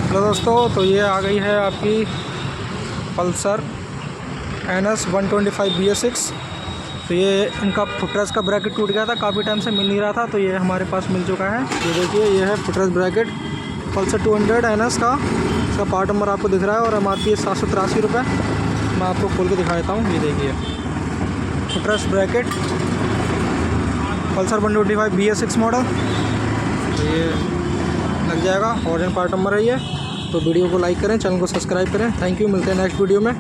Hello दोस्तों, तो ये आ गई है आपकी पल्सर NS 125 BS6। तो ये इनका फुटरेस्ट का ब्रैकेट टूट गया था, काफ़ी टाइम से मिल नहीं रहा था, तो ये हमारे पास मिल चुका है। ये देखिए, ये है फुटरेस्ट ब्रैकेट पल्सर 200 NS का। इसका पार्ट नंबर आपको दिख रहा है और MRP है 783 रुपये। मैं आपको खोल के दिखा देता हूँ। ये देखिए, footrest bracket Pulsar 125 BS6 model. तो ये लग जाएगा, ओरिजिनल पार्ट नंबर है ये। तो वीडियो को लाइक करें, चैनल को सब्सक्राइब करें। थैंक यू, मिलते हैं नेक्स्ट वीडियो में।